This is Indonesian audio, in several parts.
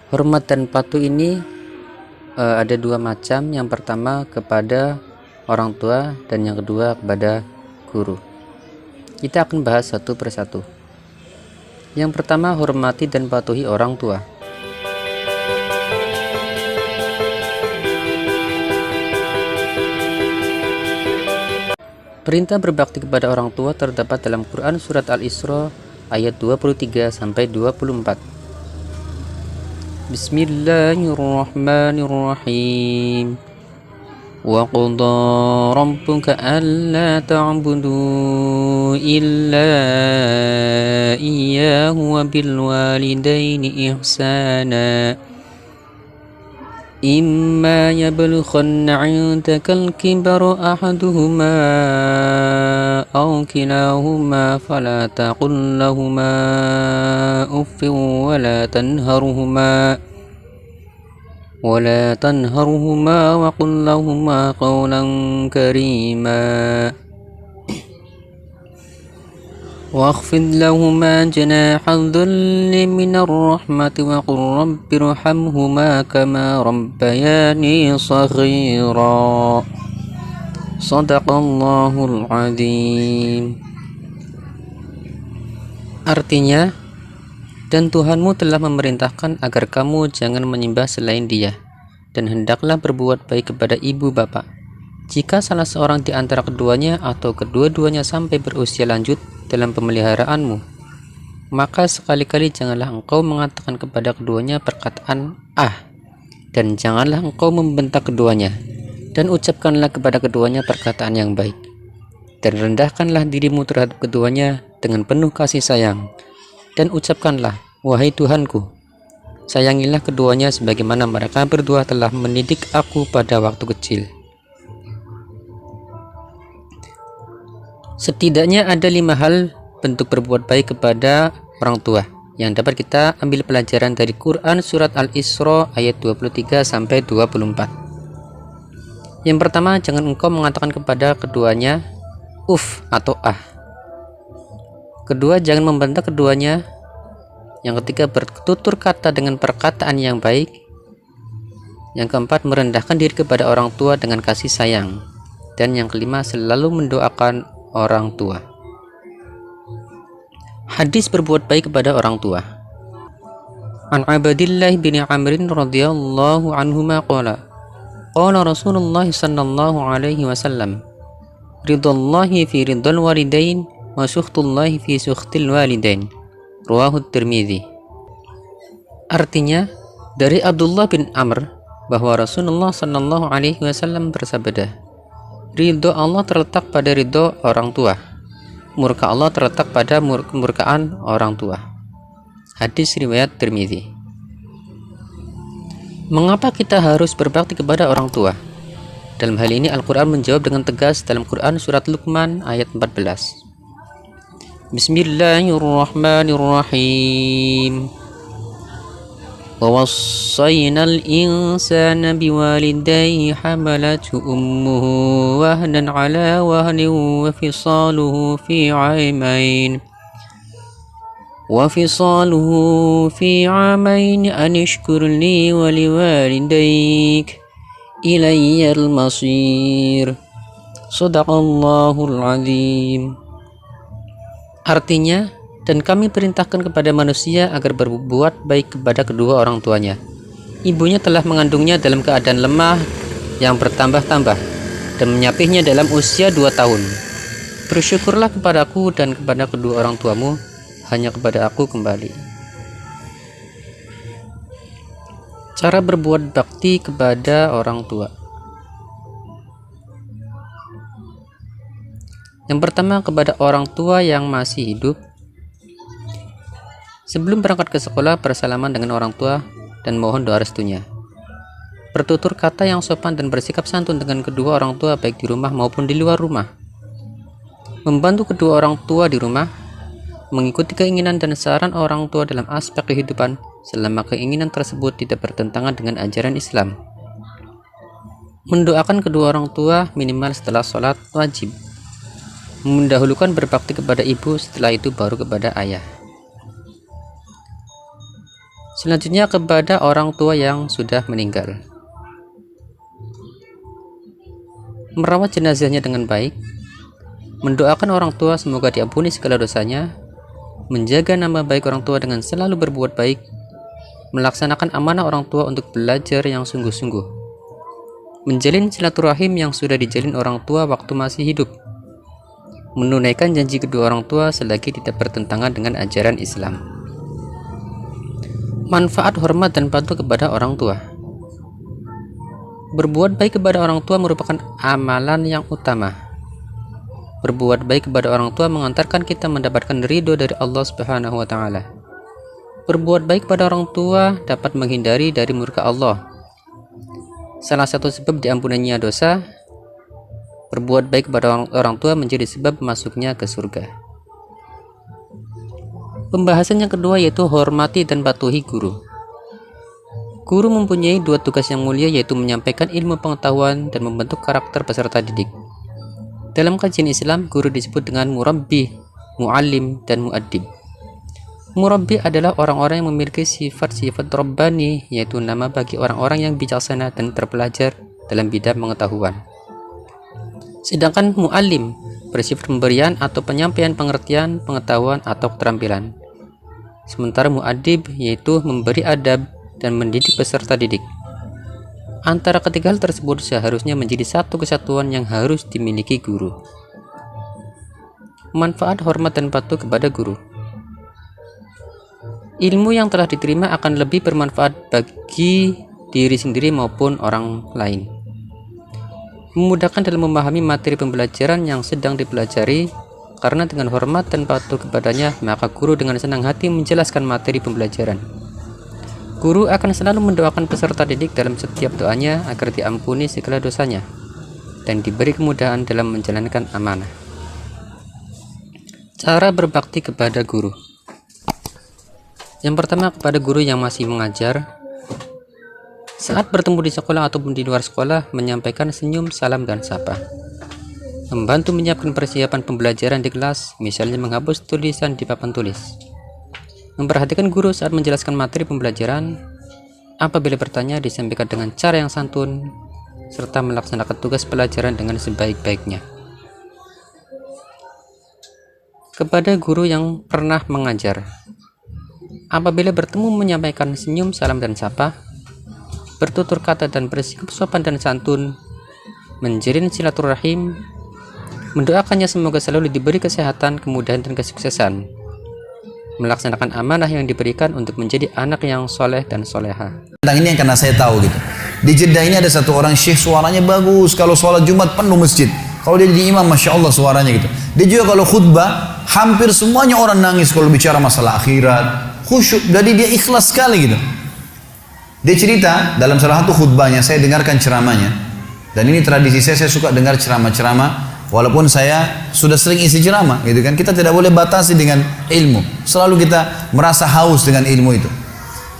Hormat dan patuh ini ada dua macam. Yang pertama kepada orang tua dan yang kedua kepada guru. Kita akan bahas satu persatu. Yang pertama, hormati dan patuhi orang tua. Perintah berbakti kepada orang tua terdapat dalam Quran surat Al-Isra ayat 23 sampai 24. Bismillahirrahmanirrahim. Wa qadha rabbuka alla ta'budu illa iyyahu wa bil walidaini ihsana. إما يبلغن عندك الكبر أحدهما أو كلاهما فلا تقل لهما أف ولا تنهرهما وقل لهما قولا كريما واخفض لهما جناح الذل من الرحمة وقل رب ارحمهما كما ربياني صغيرا صدق الله العظيم. Artinya, dan Tuhanmu telah memerintahkan agar kamu jangan menyembah selain Dia, dan hendaklah berbuat baik kepada ibu bapak. Jika salah seorang di antara keduanya atau kedua-duanya sampai berusia lanjut dalam pemeliharaanmu, maka sekali-kali janganlah engkau mengatakan kepada keduanya perkataan dan janganlah engkau membentak keduanya, dan ucapkanlah kepada keduanya perkataan yang baik, dan rendahkanlah dirimu terhadap keduanya dengan penuh kasih sayang, dan ucapkanlah, wahai Tuhanku, sayangilah keduanya sebagaimana mereka berdua telah mendidik aku pada waktu kecil. Setidaknya ada 5 hal bentuk berbuat baik kepada orang tua yang dapat kita ambil pelajaran dari Quran surat Al-Isra ayat 23 sampai 24. Yang pertama, jangan engkau mengatakan kepada keduanya uf atau Kedua, jangan membentak keduanya. Yang ketiga, bertutur kata dengan perkataan yang baik. Yang keempat, merendahkan diri kepada orang tua dengan kasih sayang. Dan yang kelima, selalu mendoakan orang tua. Hadis berbuat baik kepada orang tua. An Abdillah bin Amr radhiyallahu anhuma qala Rasulullah sallallahu alaihi wasallam, ridallahi fi ridal walidain wa sukhtullahi fi sukhtil walidain. Rawahu Tirmidzi. Artinya, dari Abdullah bin Amr bahwa Rasulullah sallallahu alaihi wasallam bersabda, ridho Allah terletak pada ridho orang tua, murka Allah terletak pada kemurkaan orang tua. Hadis riwayat Tirmidzi. Mengapa kita harus berbakti kepada orang tua? Dalam hal ini Al-Quran menjawab dengan tegas dalam Quran surat Luqman ayat 14. Bismillahirrahmanirrahim. ووصينا الإنسان بوالديه حملته أمه وهنا على وهن وفصاله في عامين أن اشكر لي ولوالديك إلي المصير صدق الله العظيم. Artinya, dan kami perintahkan kepada manusia agar berbuat baik kepada kedua orang tuanya. Ibunya telah mengandungnya dalam keadaan lemah yang bertambah-tambah dan menyapihnya dalam usia 2 tahun. Bersyukurlah kepadaku dan kepada kedua orang tuamu, hanya kepada aku kembali. Cara berbuat bakti kepada orang tua. Yang pertama, kepada orang tua yang masih hidup. Sebelum berangkat ke sekolah, bersalaman dengan orang tua dan mohon doa restunya. Bertutur kata yang sopan dan bersikap santun dengan kedua orang tua baik di rumah maupun di luar rumah. Membantu kedua orang tua di rumah, mengikuti keinginan dan saran orang tua dalam aspek kehidupan selama keinginan tersebut tidak bertentangan dengan ajaran Islam. Mendoakan kedua orang tua minimal setelah sholat wajib. Mendahulukan berbakti kepada ibu, setelah itu baru kepada ayah. Selanjutnya kepada orang tua yang sudah meninggal. Merawat jenazahnya dengan baik, mendoakan orang tua semoga diampuni segala dosanya, menjaga nama baik orang tua dengan selalu berbuat baik, melaksanakan amanah orang tua untuk belajar yang sungguh-sungguh, menjalin silaturahim yang sudah dijalin orang tua waktu masih hidup, menunaikan janji kedua orang tua selagi tidak bertentangan dengan ajaran Islam. Manfaat hormat dan patuh kepada orang tua. Berbuat baik kepada orang tua merupakan amalan yang utama. Berbuat baik kepada orang tua mengantarkan kita mendapatkan ridho dari Allah Subhanahu wa taala. Berbuat baik pada orang tua dapat menghindari dari murka Allah. Salah satu sebab diampuninya dosa, berbuat baik kepada orang tua menjadi sebab masuknya ke surga. Pembahasan yang kedua yaitu hormati dan patuhi guru. Guru mempunyai dua tugas yang mulia, yaitu menyampaikan ilmu pengetahuan dan membentuk karakter peserta didik. Dalam kajian Islam, guru disebut dengan murabbi, muallim, dan muaddib. Murabbi adalah orang-orang yang memiliki sifat-sifat rabbani, yaitu nama bagi orang-orang yang bijaksana dan terpelajar dalam bidang pengetahuan. Sedangkan muallim bersifat pemberian atau penyampaian pengertian, pengetahuan, atau keterampilan. Sementara muaddib yaitu memberi adab dan mendidik peserta didik. Antara ketiga hal tersebut seharusnya menjadi satu kesatuan yang harus dimiliki guru. Manfaat hormat dan patuh kepada guru. Ilmu yang telah diterima akan lebih bermanfaat bagi diri sendiri maupun orang lain. Memudahkan dalam memahami materi pembelajaran yang sedang dipelajari, karena dengan hormat dan patuh kepadanya, maka guru dengan senang hati menjelaskan materi pembelajaran. Guru akan selalu mendoakan peserta didik dalam setiap doanya agar diampuni segala dosanya dan diberi kemudahan dalam menjalankan amanah. Cara berbakti kepada guru. Yang pertama, kepada guru yang masih mengajar. Saat bertemu di sekolah ataupun di luar sekolah, menyampaikan senyum, salam, dan sapa. Membantu menyiapkan persiapan pembelajaran di kelas, misalnya menghapus tulisan di papan tulis. Memperhatikan guru saat menjelaskan materi pembelajaran. Apabila bertanya, disampaikan dengan cara yang santun, serta melaksanakan tugas pelajaran dengan sebaik-baiknya. Kepada guru yang pernah mengajar. Apabila bertemu, menyampaikan senyum, salam, dan sapa, bertutur kata dan bersikap sopan dan santun, menjalin silaturahim, mendoakannya semoga selalu diberi kesehatan, kemudahan, dan kesuksesan, melaksanakan amanah yang diberikan untuk menjadi anak yang soleh dan soleha. Tentang ini yang karena saya tahu gitu. Di Jeddah ini ada satu orang syekh, suaranya bagus. Kalau sholat Jumat penuh masjid. Kalau dia jadi imam, masya Allah suaranya gitu. Dia juga kalau khutbah, hampir semuanya orang nangis kalau bicara masalah akhirat, khusyuk. Jadi dia ikhlas sekali gitu. Dia cerita dalam salah satu khutbahnya, saya dengarkan ceramahnya. Dan ini tradisi saya suka dengar ceramah-ceramah. Walaupun saya sudah sering isi ceramah, gitu kan? Kita tidak boleh batasi dengan ilmu. Selalu kita merasa haus dengan ilmu itu.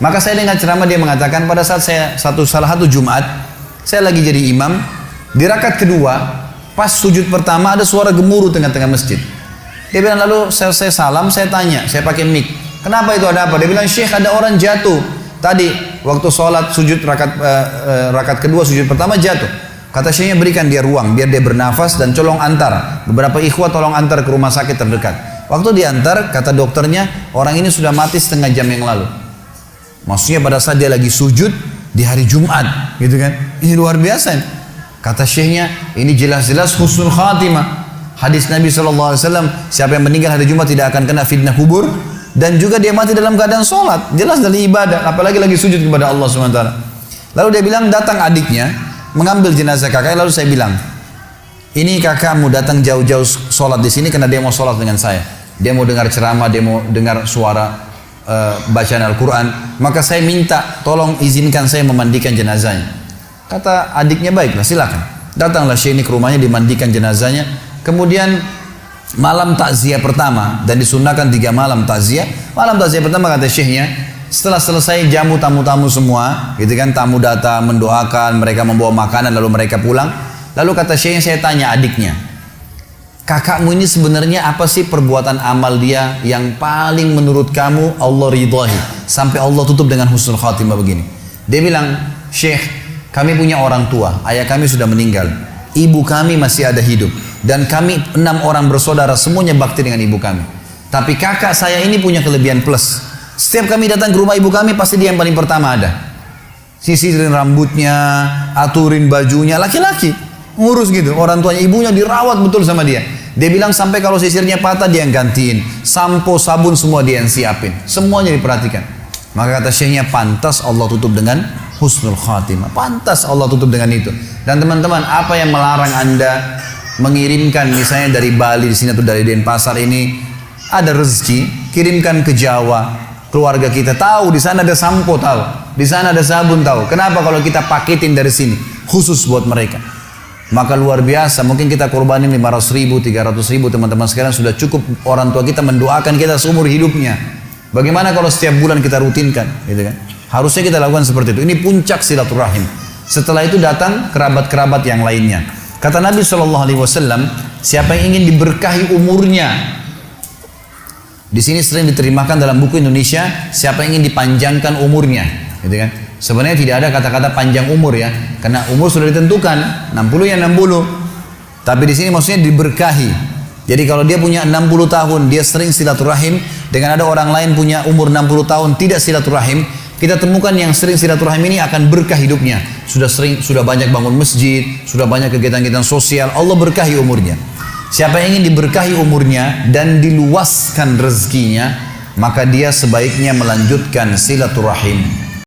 Maka saya dengar ceramah, dia mengatakan pada saat saya salah satu Jumat, saya lagi jadi imam, di rakaat kedua, pas sujud pertama ada suara gemuruh tengah-tengah masjid. Dia bilang, lalu saya salam, saya tanya, saya pakai mic, kenapa itu, ada apa? Dia bilang, Syekh, ada orang jatuh tadi waktu sholat sujud rakaat kedua, sujud pertama jatuh. Kata syekhnya, berikan dia ruang biar dia bernafas dan tolong antar beberapa ikhwah, tolong antar ke rumah sakit terdekat. Waktu diantar, kata dokternya, orang ini sudah mati setengah jam yang lalu. Maksudnya pada saat dia lagi sujud di hari Jumat, gitu kan? Ini luar biasa. Kata syekhnya, ini jelas-jelas husnul khatimah. Hadis Nabi SAW, siapa yang meninggal hari Jumat tidak akan kena fitnah kubur, dan juga dia mati dalam keadaan sholat, jelas dari ibadah, apalagi lagi sujud kepada Allah SWT. Lalu dia bilang, datang adiknya mengambil jenazah kakaknya. Lalu saya bilang, ini kakakmu datang jauh-jauh sholat di sini karena dia mau sholat dengan saya. Dia mau dengar ceramah, dia mau dengar suara bacaan Al-Quran. Maka saya minta, tolong izinkan saya memandikan jenazahnya. Kata adiknya, baiklah, silakan. Datanglah Syekh ini ke rumahnya, dimandikan jenazahnya. Kemudian malam takziah pertama, dan disunahkan 3 malam takziah. Malam takziah pertama, kata Syekhnya, setelah selesai jamu tamu-tamu semua, gitu kan, tamu datang mendoakan, mereka membawa makanan lalu mereka pulang. Lalu kata Syekhnya, saya tanya adiknya, kakakmu ini sebenarnya apa sih perbuatan amal dia yang paling menurut kamu Allah ridhahi? sampai Allah tutup dengan husnul khatimah begini. Dia bilang, Syekh, kami punya orang tua, ayah kami sudah meninggal, ibu kami masih ada hidup, dan kami 6 orang bersaudara semuanya bakti dengan ibu kami. Tapi kakak saya ini punya kelebihan plus. Setiap kami datang ke rumah ibu kami, pasti dia yang paling pertama ada. Sisirin rambutnya, aturin bajunya, laki-laki ngurus gitu. Orang tuanya, ibunya dirawat betul sama dia. Dia bilang sampai kalau sisirnya patah dia yang gantiin, sampo, sabun semua dia yang siapin, semuanya diperhatikan. Maka kata syekhnya, pantas Allah tutup dengan husnul khatimah, pantas Allah tutup dengan itu. Dan teman-teman, apa yang melarang anda mengirimkan misalnya dari Bali di sini atau dari Denpasar ini ada rezeki, kirimkan ke Jawa, keluarga kita tahu di sana ada sampo, tahu di sana ada sabun, tahu. Kenapa kalau kita paketin dari sini khusus buat mereka? Maka luar biasa, mungkin kita korbanin 500 ribu, 300 ribu, teman-teman sekalian sudah cukup orang tua kita mendoakan kita seumur hidupnya. Bagaimana kalau setiap bulan kita rutinkan, gitu kan? Harusnya kita lakukan seperti itu. Ini puncak silaturahim. Setelah itu datang kerabat-kerabat yang lainnya. Kata Nabi SAW, siapa yang ingin diberkahi umurnya, di sini sering diterjemahkan dalam buku Indonesia, siapa yang ingin dipanjangkan umurnya, gitu kan? Sebenarnya tidak ada kata-kata panjang umur ya, karena umur sudah ditentukan, 60 ya 60. Tapi di sini maksudnya diberkahi. Jadi kalau dia punya 60 tahun, dia sering silaturahim, dengan ada orang lain punya umur 60 tahun tidak silaturahim, kita temukan yang sering silaturahim ini akan berkah hidupnya. Sudah banyak bangun masjid, sudah banyak kegiatan-kegiatan sosial, Allah berkahi umurnya. Siapa yang ingin diberkahi umurnya dan diluaskan rezekinya, maka dia sebaiknya melanjutkan silaturahim.